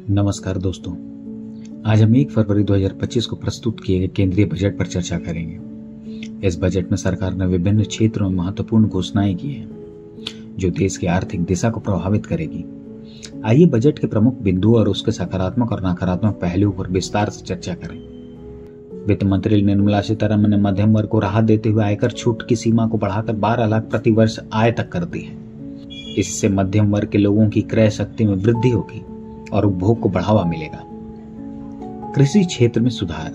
नमस्कार दोस्तों, आज हम 1 फरवरी 2025 को प्रस्तुत किए गए केंद्रीय बजट पर चर्चा करेंगे। इस बजट में सरकार ने विभिन्न क्षेत्रों में महत्वपूर्ण घोषणाएं की हैं जो देश की आर्थिक दिशा को प्रभावित करेगी। आइए बजट के प्रमुख बिंदुओं और उसके सकारात्मक और नकारात्मक पहलुओं पर विस्तार से चर्चा करें। वित्त मंत्री निर्मला सीतारमण ने मध्यम वर्ग को राहत देते हुए आयकर छूट की सीमा को बढ़ाकर 12 लाख प्रति वर्ष आय तक कर दी है। इससे मध्यम वर्ग के लोगों की क्रय शक्ति में वृद्धि होगी और उपभोग को बढ़ावा मिलेगा। कृषि क्षेत्र में सुधार।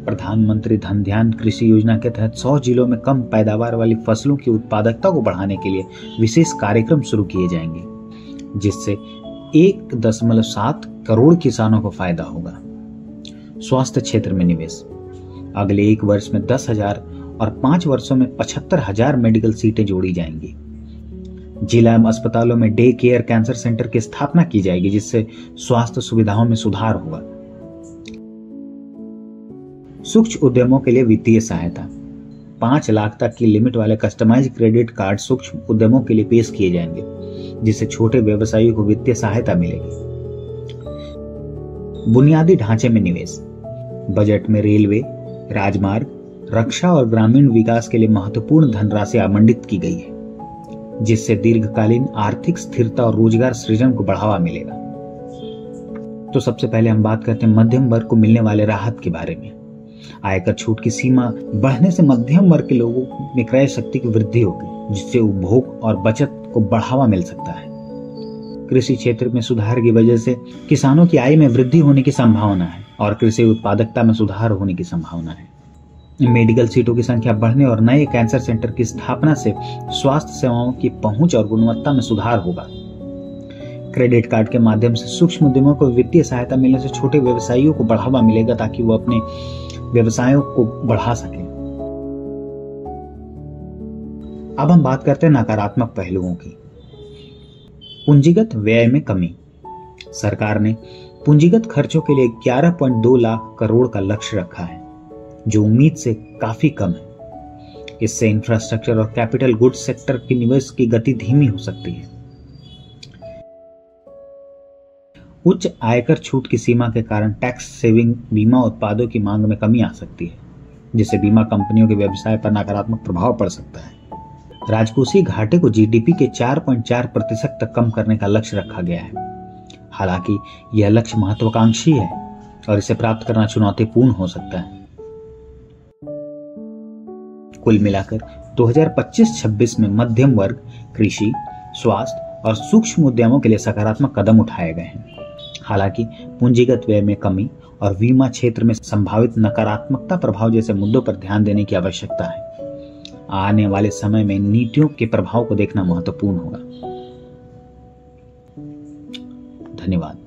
प्रधानमंत्री धन धान्य कृषि योजना के तहत 100 जिलों में कम पैदावार वाली फसलों की उत्पादकता को बढ़ाने के लिए विशेष कार्यक्रम शुरू किए जाएंगे, जिससे 1.7 करोड़ किसानों को फायदा होगा। स्वास्थ्य क्षेत्र में निवेश। अगले 1 वर्ष में 10,000 और 5 वर्षों में 75,000 मेडिकल सीटें जोड़ी जाएंगी। जिला अस्पतालों में डे केयर कैंसर सेंटर की स्थापना की जाएगी, जिससे स्वास्थ्य सुविधाओं में सुधार होगा। सूक्ष्म उद्यमों के लिए वित्तीय सहायता। 5 लाख तक की लिमिट वाले कस्टमाइज क्रेडिट कार्ड सूक्ष्म उद्यमों के लिए पेश किए जाएंगे, जिससे छोटे व्यवसायियों को वित्तीय सहायता मिलेगी। बुनियादी ढांचे में निवेश। बजट में रेलवे, राजमार्ग, रक्षा और ग्रामीण विकास के लिए महत्वपूर्ण धनराशि आवंटित की गई है, जिससे दीर्घकालीन आर्थिक स्थिरता और रोजगार सृजन को बढ़ावा मिलेगा। तो सबसे पहले हम बात करते हैं मध्यम वर्ग को मिलने वाले राहत के बारे में। आयकर छूट की सीमा बढ़ने से मध्यम वर्ग के लोगों में क्रय शक्ति की वृद्धि होगी, जिससे उपभोग और बचत को बढ़ावा मिल सकता है। कृषि क्षेत्र में सुधार की वजह से किसानों की आय में वृद्धि होने की संभावना है और कृषि उत्पादकता में सुधार होने की संभावना है। मेडिकल सीटों की संख्या बढ़ने और नए कैंसर सेंटर की स्थापना से स्वास्थ्य सेवाओं की पहुंच और गुणवत्ता में सुधार होगा। क्रेडिट कार्ड के माध्यम से सूक्ष्म उद्यमों को वित्तीय सहायता मिलने से छोटे व्यवसायियों को बढ़ावा मिलेगा, ताकि वो अपने व्यवसायों को बढ़ा सकें। अब हम बात करते हैं नकारात्मक पहलुओं की। पूंजीगत व्यय में कमी। सरकार ने पूंजीगत खर्चों के लिए 11.2 लाख करोड़ का लक्ष्य रखा है, जो उम्मीद से काफी कम है। इससे इंफ्रास्ट्रक्चर और कैपिटल गुड्स सेक्टर की निवेश की गति धीमी हो सकती है। उच्च आयकर छूट की सीमा के कारण टैक्स सेविंग बीमा उत्पादों की मांग में कमी आ सकती है, जिससे बीमा कंपनियों के व्यवसाय पर नकारात्मक प्रभाव पड़ सकता है। राजकोषीय घाटे को जीडीपी के 4.4% तक कम करने का लक्ष्य रखा गया है। हालांकि यह लक्ष्य महत्वाकांक्षी है और इसे प्राप्त करना चुनौतीपूर्ण हो सकता है। कुल मिलाकर 2025-26 में मध्यम वर्ग, कृषि, स्वास्थ्य और सूक्ष्म उद्यमों के लिए सकारात्मक कदम उठाए गए हैं। हालांकि पूंजीगत व्यय में कमी और बीमा क्षेत्र में संभावित नकारात्मकता प्रभाव जैसे मुद्दों पर ध्यान देने की आवश्यकता है। आने वाले समय में नीतियों के प्रभाव को देखना महत्वपूर्ण होगा। धन्यवाद।